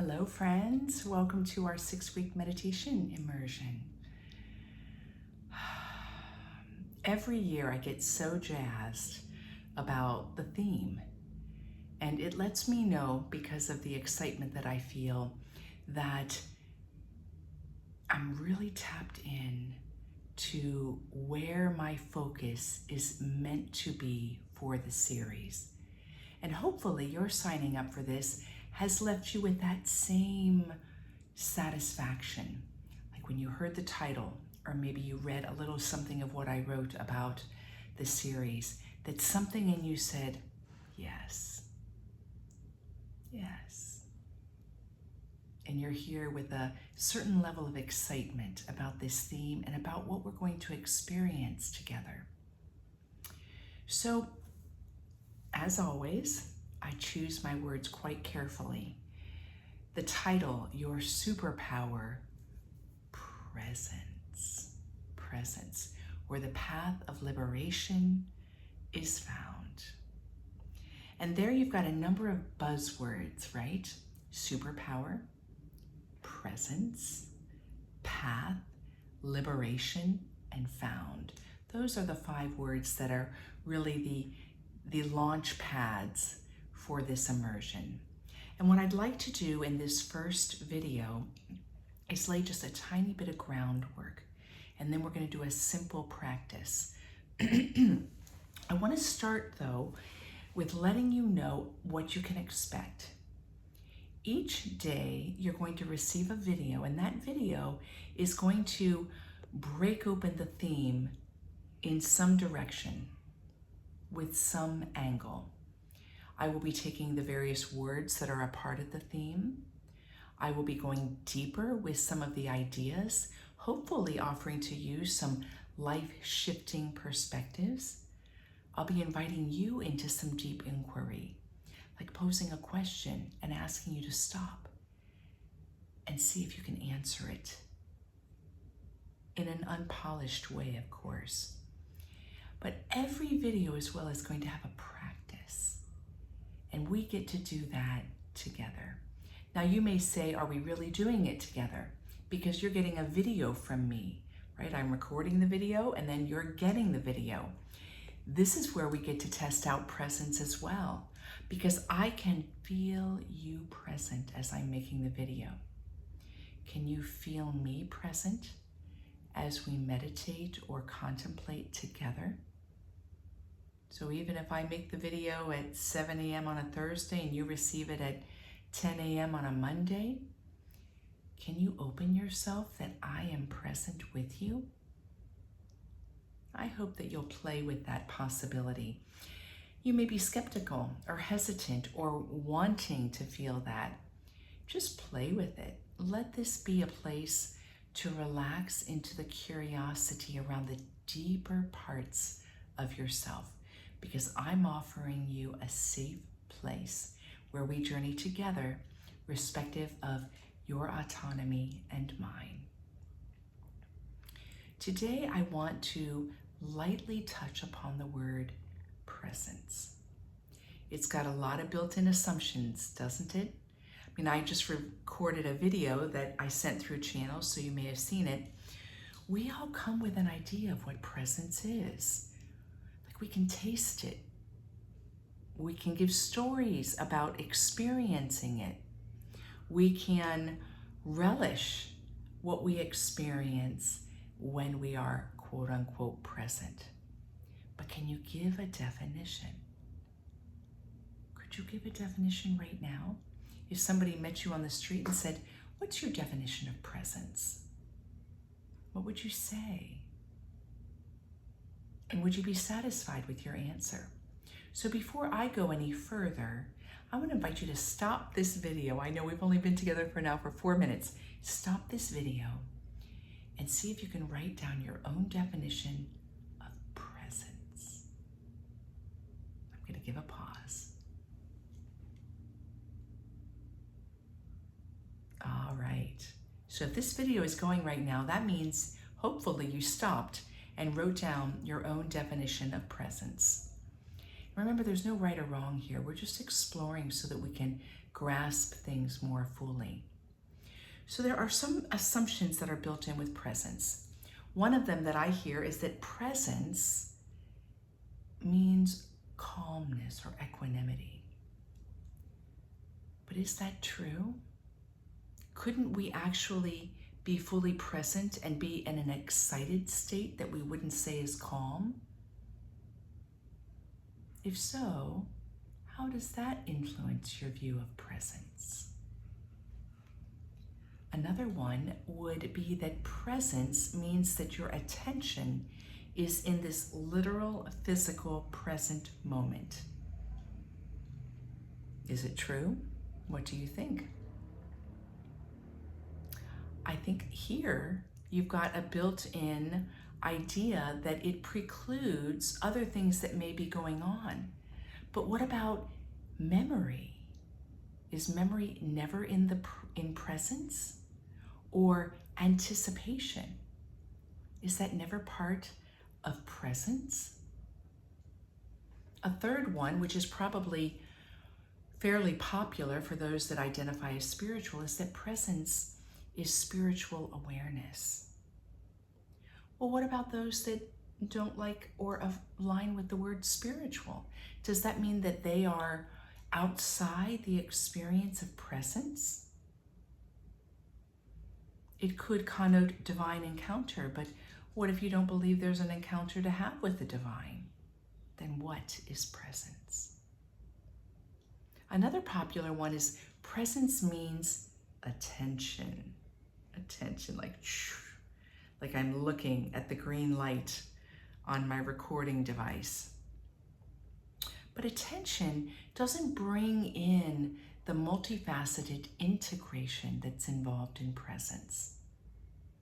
Hello, friends. Welcome to our 6-week meditation immersion. Every year I get so jazzed about the theme, and it lets me know, because of the excitement that I feel, that I'm really tapped in to where my focus is meant to be for the series. And hopefully your signing up for this has left you with that same satisfaction. Like when you heard the title, or maybe you read a little something of what I wrote about the series, that something in you said, yes, yes. And you're here with a certain level of excitement about this theme and about what we're going to experience together. So, as always, I choose my words quite carefully. The title, Your Superpower, Presence, where the path of liberation is found. And there you've got a number of buzzwords, right? Superpower, presence, path, liberation, and found. Those are the 5 words that are really the launch pads for this immersion. And what I'd like to do in this first video is lay just a tiny bit of groundwork, and then we're going to do a simple practice. I want to start though with letting you know what you can expect. Each day you're going to receive a video, and that video is going to break open the theme in some direction, with some angle. I will be taking the various words that are a part of the theme. I will be going deeper with some of the ideas, hopefully offering to you some life-shifting perspectives. I'll be inviting you into some deep inquiry, like posing a question and asking you to stop and see if you can answer it in an unpolished way, of course. But every video as well is going to have a practice, and we get to do that together. Now you may say, are we really doing it together? Because you're getting a video from me, right? I'm recording the video and then you're getting the video. This is where we get to test out presence as well, because I can feel you present as I'm making the video. Can you feel me present as we meditate or contemplate together? So even if I make the video at 7 a.m. on a Thursday and you receive it at 10 a.m. on a Monday, can you open yourself that I am present with you? I hope that you'll play with that possibility. You may be skeptical or hesitant or wanting to feel that. Just play with it. Let this be a place to relax into the curiosity around the deeper parts of yourself, because I'm offering you a safe place where we journey together, respective of your autonomy and mine. Today, I want to lightly touch upon the word presence. It's got a lot of built-in assumptions, doesn't it? I mean, I just recorded a video that I sent through channels, so you may have seen it. We all come with an idea of what presence is. Like, we can taste it. We can give stories about experiencing it. We can relish what we experience when we are quote unquote present. But can you give a definition? Could you give a definition right now? If somebody met you on the street and said, what's your definition of presence? What would you say? And would you be satisfied with your answer? So before I go any further, I want to invite you to stop this video. I know we've only been together for 4 minutes. Stop this video and see if you can write down your own definition of presence. I'm going to give a pause. All right. So if this video is going right now, that means hopefully you stopped and wrote down your own definition of presence. Remember, there's no right or wrong here. We're just exploring so that we can grasp things more fully. So there are some assumptions that are built in with presence. One of them that I hear is that presence means calmness or equanimity. But is that true? Couldn't we actually be fully present and be in an excited state that we wouldn't say is calm? If so, how does that influence your view of presence? Another one would be that presence means that your attention is in this literal, physical, present moment. Is it true? What do you think? I think here you've got a built-in idea that it precludes other things that may be going on. But what about memory? Is memory never in presence? Or anticipation? Is that never part of presence? A third one, which is probably fairly popular for those that identify as spiritual, is that presence is spiritual awareness. Well, what about those that don't like or align with the word spiritual? Does that mean that they are outside the experience of presence? It could connote divine encounter, but what if you don't believe there's an encounter to have with the divine? Then what is presence? Another popular one is presence means attention. Attention, like I'm looking at the green light on my recording device. But attention doesn't bring in the multifaceted integration that's involved in presence.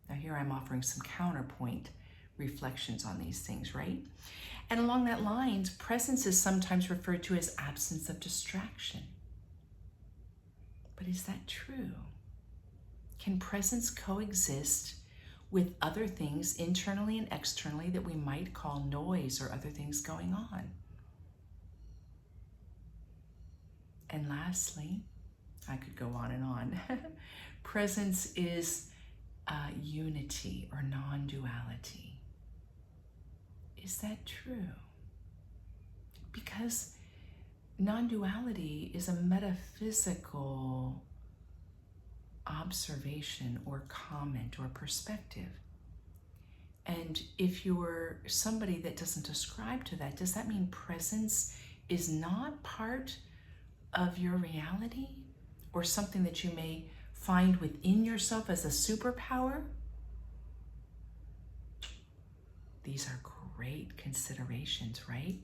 Now here I'm offering some counterpoint reflections on these things, right? And along that lines, presence is sometimes referred to as absence of distraction. But is that true? Can presence coexist with other things internally and externally that we might call noise or other things going on? And lastly, I could go on and on. Presence is unity or non-duality. Is that true? Because non-duality is a metaphysical observation or comment or perspective. And if you're somebody that doesn't ascribe to that, does that mean presence is not part of your reality or something that you may find within yourself as a superpower? These are great considerations, right?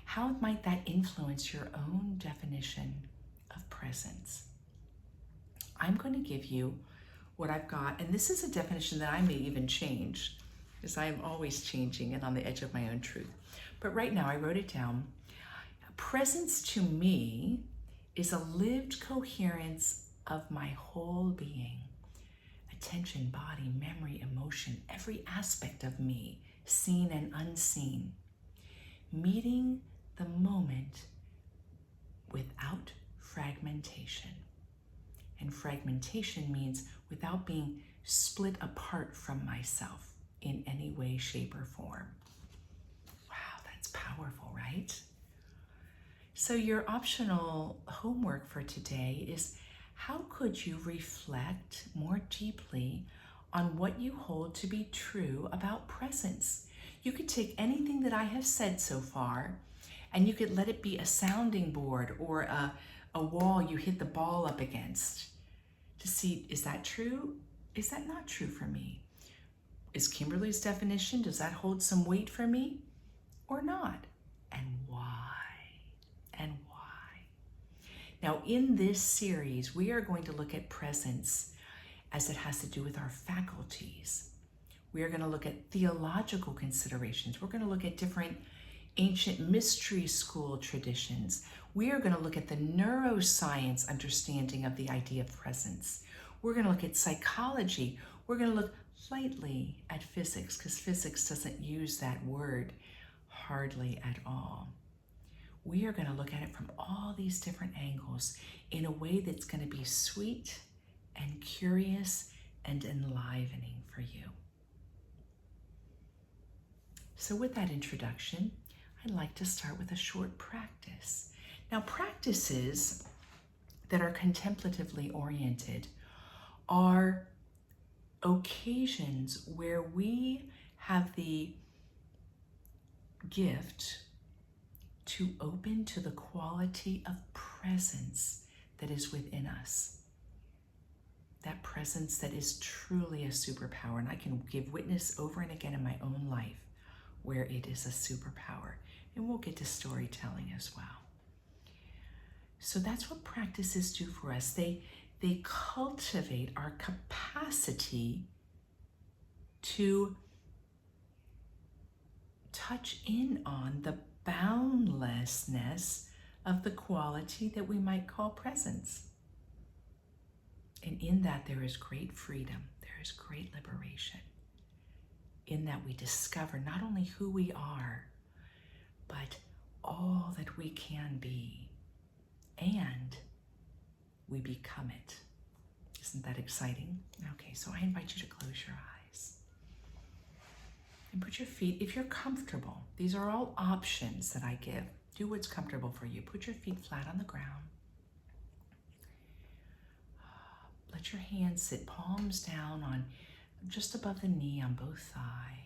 How might that influence your own definition of presence? I'm going to give you what I've got, and this is a definition that I may even change because I am always changing and on the edge of my own truth. But right now I wrote it down. Presence to me is a lived coherence of my whole being. Attention, body, memory, emotion, every aspect of me, seen and unseen. Meeting the moment without fragmentation. And fragmentation means without being split apart from myself in any way, shape, or form. Wow, that's powerful, right? So your optional homework for today is, how could you reflect more deeply on what you hold to be true about presence? You could take anything that I have said so far and you could let it be a sounding board or a wall you hit the ball up against to see, is that true? Is that not true for me? Is Kimberly's definition, does that hold some weight for me or not? And why? And why? Now, in this series, we are going to look at presence as it has to do with our faculties. We are going to look at theological considerations. We're going to look at different ancient mystery school traditions. We are going to look at the neuroscience understanding of the idea of presence. We're going to look at psychology. We're going to look lightly at physics because physics doesn't use that word hardly at all. we are going to look at it from all these different angles in a way that's going to be sweet and curious and enlivening for you. So with that introduction, I'd like to start with a short practice. Now, practices that are contemplatively oriented are occasions where we have the gift to open to the quality of presence that is within us. That presence that is truly a superpower. And I can give witness over and again in my own life where it is a superpower. And we'll get to storytelling as well. So that's what practices do for us. They cultivate our capacity to touch in on the boundlessness of the quality that we might call presence. And in that there is great freedom, there is great liberation. In that we discover not only who we are, but all that we can be, and we become it. Isn't that exciting? Okay, so I invite you to close your eyes. And put your feet, if you're comfortable, these are all options that I give. Do what's comfortable for you. Put your feet flat on the ground. Let your hands sit palms down on just above the knee on both thighs.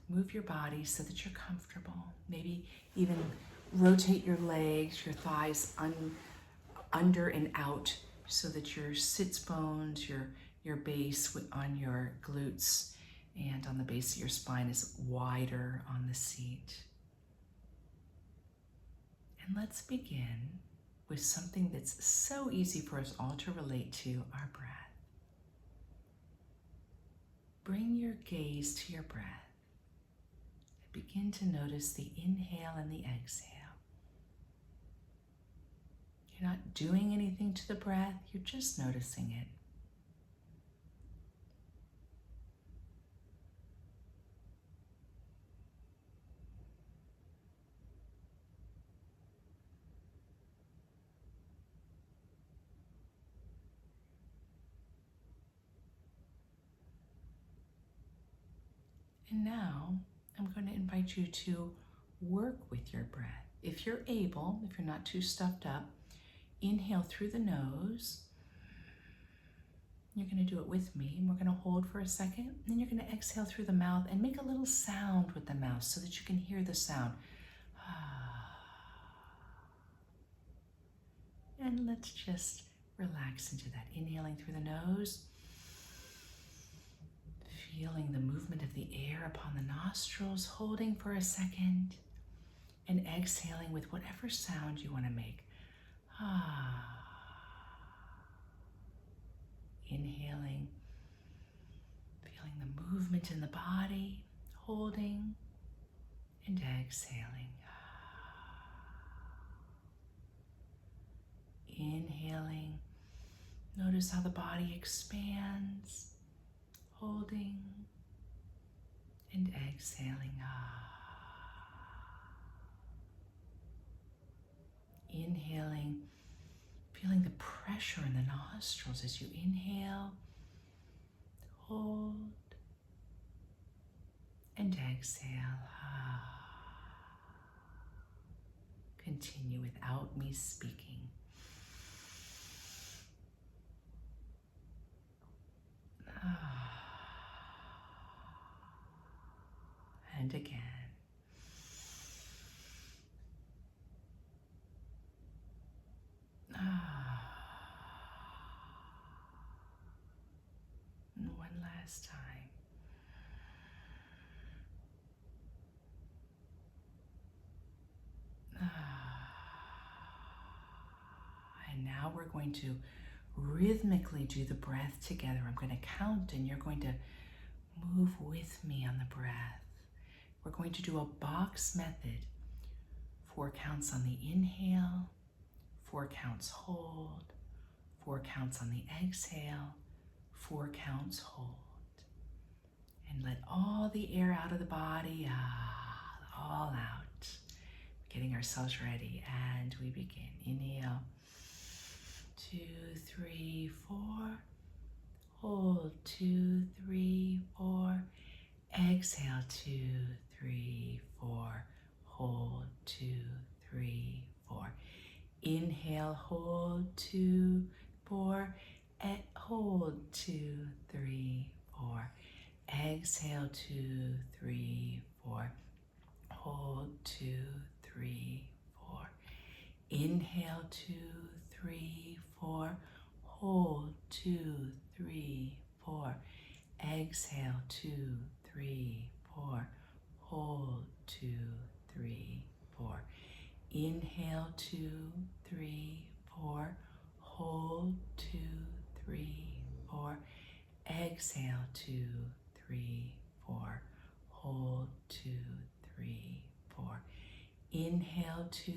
Move your body so that you're comfortable. Maybe even rotate your legs, your thighs under and out so that your sits bones, your base on your glutes and on the base of your spine is wider on the seat. And let's begin with something that's so easy for us all to relate to, our breath. Bring your gaze to your breath. Begin to notice the inhale and the exhale. You're not doing anything to the breath, you're just noticing it. And now, I'm going to invite you to work with your breath. If you're able, if you're not too stuffed up, inhale through the nose. You're going to do it with me, and we're going to hold for a second. Then you're going to exhale through the mouth and make a little sound with the mouth so that you can hear the sound. And let's just relax into that. Inhaling through the nose. Feeling the movement of the air upon the nostrils, holding for a second, and exhaling with whatever sound you want to make. Inhaling, feeling the movement in the body, holding, and exhaling. Inhaling, notice how the body expands. Holding and exhaling. Inhaling, feeling the pressure in the nostrils as you inhale, hold, and exhale. Continue without me speaking. And again. And one last time. And now we're going to rhythmically do the breath together. I'm going to count and you're going to move with me on the breath. We're going to do a box method. 4 counts on the inhale, 4 counts hold, 4 counts on the exhale, 4 counts hold. And let all the air out of the body, all out. Getting ourselves ready, and we begin. Inhale, 2, 3, 4. Hold, 2, 3, 4. Exhale, 2, 3, 4. Hold, 2, 3, 4. Inhale, hold, 2, 4. Hold, 2, 3, 4. Exhale, 2, 3, 4. Hold, 2, 3, 4. Inhale, 2, 3, 4. Hold, 2, 3, 4. Exhale, 2, 3, 4. Hold, 2, 3, 4. Inhale, 2, 3, 4. Hold, 2, 3, 4. Exhale, 2, 3, 4. Hold, 2, 3, 4. Inhale, 2,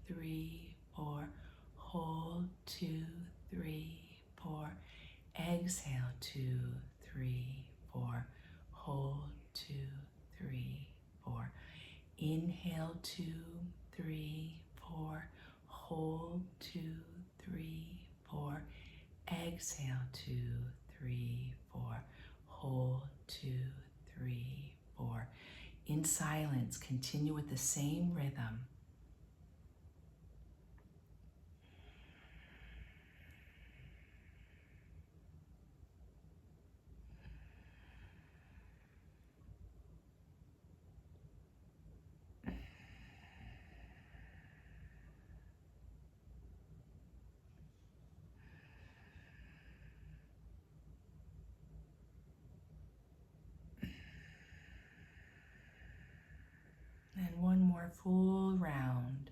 3, 4. Hold, 2, 3, 4. Exhale, 2, 3, 4. Hold, 2, 3, 4. Inhale, 2, 3, 4. Hold, 2, 3, 4. Exhale, 2, 3, 4. Hold, 2, 3, 4. In silence, continue with the same rhythm. And one more full round.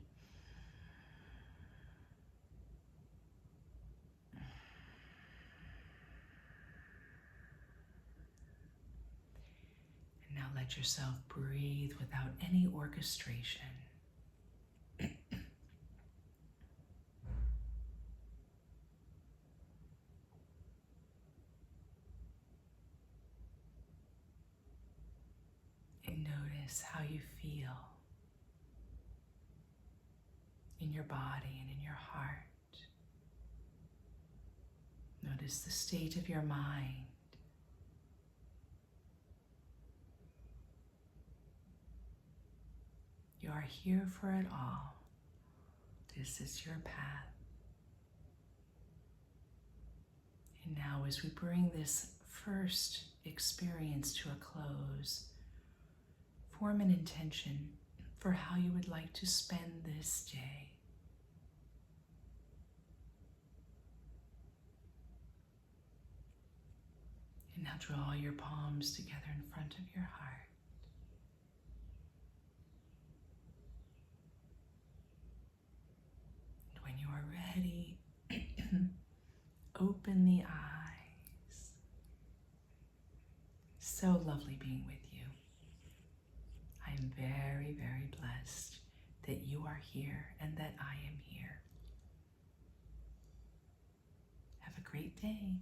And now let yourself breathe without any orchestration. And notice how you feel in your body and in your heart. Notice the state of your mind. You are here for it all. This is your path. And now as we bring this first experience to a close, form an intention for how you would like to spend this day. And now draw your palms together in front of your heart. And when you are ready, open the eyes. So lovely being with you. I am very, very blessed that you are here and that I am here. Have a great day.